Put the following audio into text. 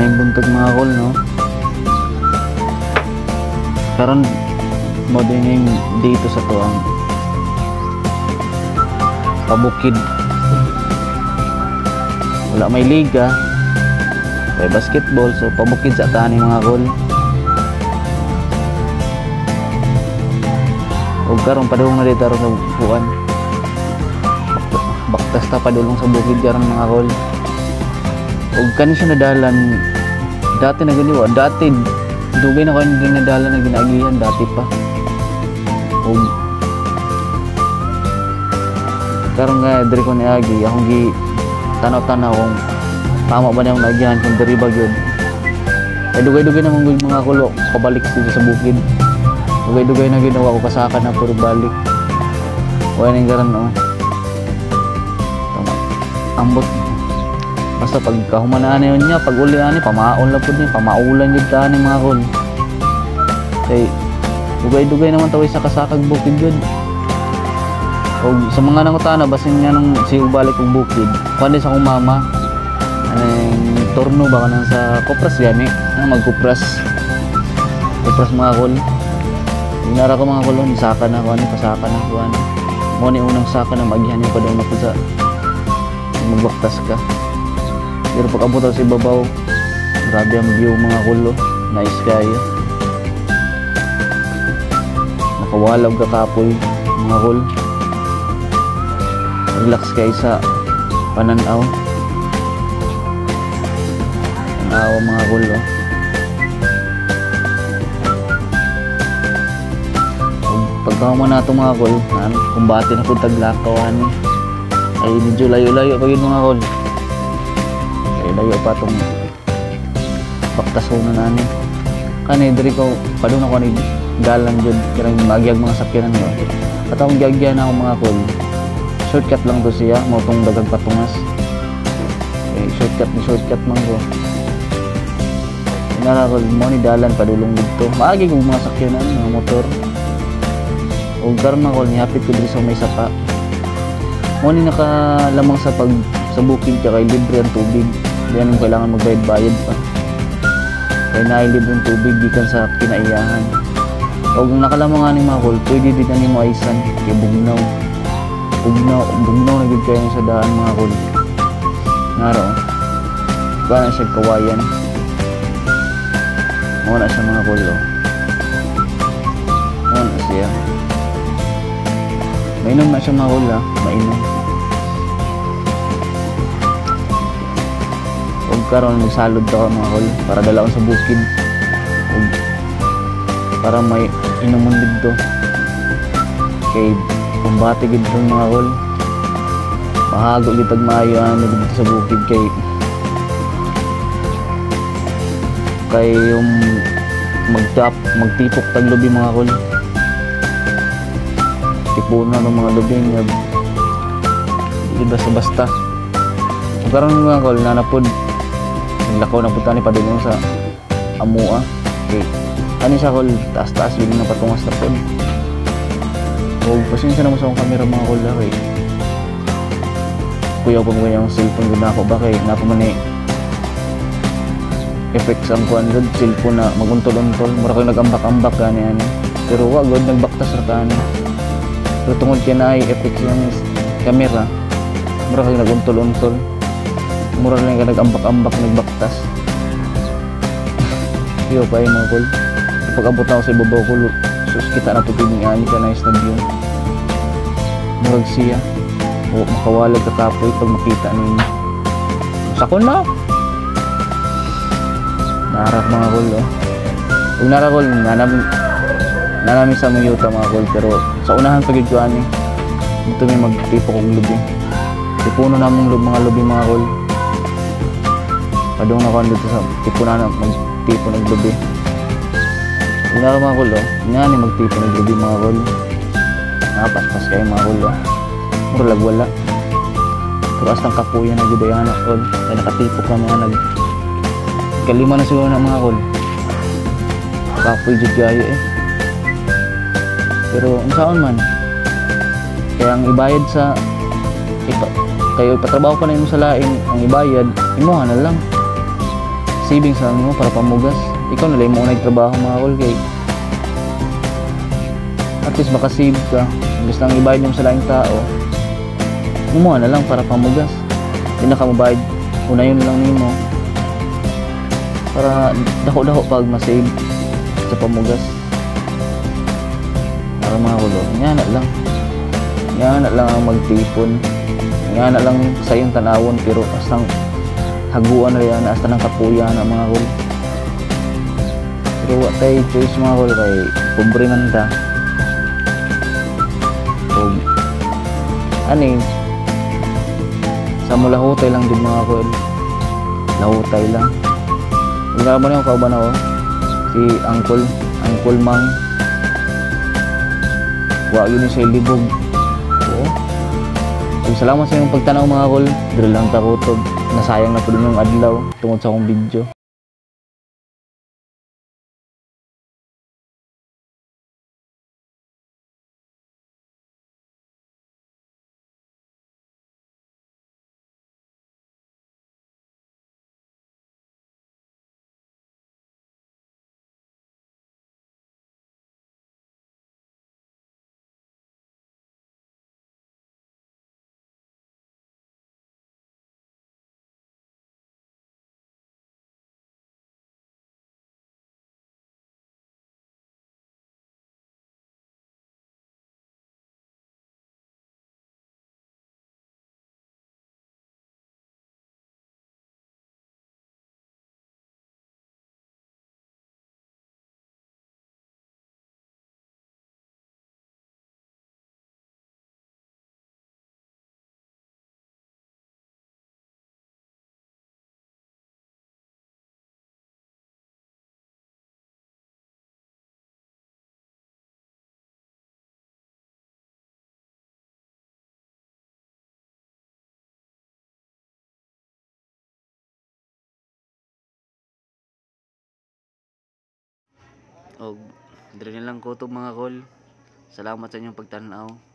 na yung buntag mga kol, no? Karon mo din yung dito sa tuwang pabukid. Wala may liga, may basketball, so pabukid sa tani mga kol. Ug karon padulong na dito sa buwan. Baktas ta padulong sa bukid karon mga kol. Ug kani siya nadalan dati na ganiwa, dati dugay na kani din nadalan na ginagihan dati pa. Ug karon nga diri ko niagi akong gi tanaw-tanaw kung tama ba na yung nagihan kung diri ba gyud. Ay dugay-dugay naman gyud mga kulo pabalik dito sa bukid. Dugay-dugay na ginawa ko kasaka na puro balik. Wala nang garan no. Tama. Ambot. Basta pag kahumanaan yun niya, pag ulian ni pamaon lang pud ni, pamaulan gyud ta ni mga kol. Kay dugay-dugay naman taway sa kasakag bukid gyud. O sa mga nangutana basin nga nang si ubalik og bukid. Kuan sa akong mama. Anong torno ba kanang sa kopras gani? Magkupras. Kupras mga kol. Inara ko mga kolon, saka na kuan, pasaka na kuan. Mo ni unang saka na magihan pa daw na pud sa magbaktas ka. Pero pag abot sa ibabaw, grabe ang view mga kulo. Nice kayo. Nakawalog ka kapoy mga kol. Relax kayo sa pananaw. Pananaw mga kulo. Pagkahuman na ito mga kol, kumbati na po taglakawan. Ay medyo layo-layo pa yun mga kol. Layo pa itong baktaso na nanin. Kani diri ko padung ako ni dalan jud kirang magyag mga sakyanan mo. At akong gyagyan ako mga kol. Shortcut lang to siya, mo tong dagang patungas. Shortcut man ko. Inara ko mo ni dalan padulong dito. Maagi kong mga sakyanan, mga motor. O karon ako nihapit ko diri sa may sapa. Mo ni nakalamang sa bukid kay libre ang tubig. Diyan ang kailangan magbayad-bayad pa. Kaya nailibre ang tubig gikan sa kinaiyahan. O kung nakalamang nga ni mga kol, pwede din na mo aysan kay bugnaw na gud kayo sa daan mga kol. Ngaro. Bana siya kawayan. Mo na siya mga kol. Mo na siya. Mainom na siya mga kol, mainom. Huwag karoon magsalod ka mga kol para dalawan sa bukid. Huwag para may inumon dito. Kay kumbati dito mga kol. Mahago kitag maayo dito sa bukid kay yung magtipok taglubi mga kol. Tipo na ng mga lubi niya. Hindi basta-basta. Huwag karoon mga kol nanapod. Lakaw na punta ni padulong sa amua. Okay. Ano siya kol, taas-taas yun na patungas na pod. Huwag pasensya na mo sa akong camera mga kol. Okay. Kuya ko yung cellphone yun ako. Bakit napaman effects ang kuhan good. Cellphone na maguntol-untol. Mura kayo nag-ambak-ambak gani. Pero wag good, nagbaktas na tani. Pero tungod kaya na ay effects yung camera. Mura kayo naguntol-untol. Mura lang ka nag-ambak-ambak, nagbaktas. Iyo pa yung mga kol. Pag abot na ako sa ibabaw ko, sus kita na pagpibing ani ka nice na view. Murag siya. O makawalag ka kapoy pag makita ninyo. Sako na! Naharap mga kol. Huwag naharap kol, nanami sa mga yuta mga kol. Pero sa unahan pagid ko ani, ito may magtipo kong lubi. Tipuno namang mga lubi mga kol. Padung na ko dito sa tipo na magtipo ng lubi. Huwag na mga kol, nga ni magtipo ng lubi mga kol. Nakapaspas kayo mga kol. Muralag wala. Pero astang kapuyan na gidayan na kol. Kaya nakatipok na mga kalima na siguro na mga kol. Kapoy jud gayo Pero unsaon man. Kaya ang ibayad sa kayo ipatrabaho pa na imo sa lain, ang ibayad imuha na lang. savings lang mo para pamugas. Ikaw na lang mo nagtrabaho mga kol kay at least makasave ka. Imbes nang ibayad yung sa laing tao, kumuha na lang para pamugas. Hindi na ka mabayad, una yun lang nimo para dako-dako pag masave sa pamugas. Para mga kulo, nga na lang ang magtipon, nga na lang sa iyong tanawon, pero asang haguan na yan, hasta ng kapuya na mga kulo. Pero what tayo choice mga kulo, kay pobre man ta. O ani sa mula hutay lang din mga kulo, lahutay lang. Hindi mo na yung kauban ako, si Uncle Mang. Wag yun sa libog. Oo. Salamat sa inyong pagtanaw mga kol. Dito lang takotog. Nasayang na po din yung adlaw tungod sa akong video. Og diri na lang kutob mga kol. Salamat sa inyong pagtanaw.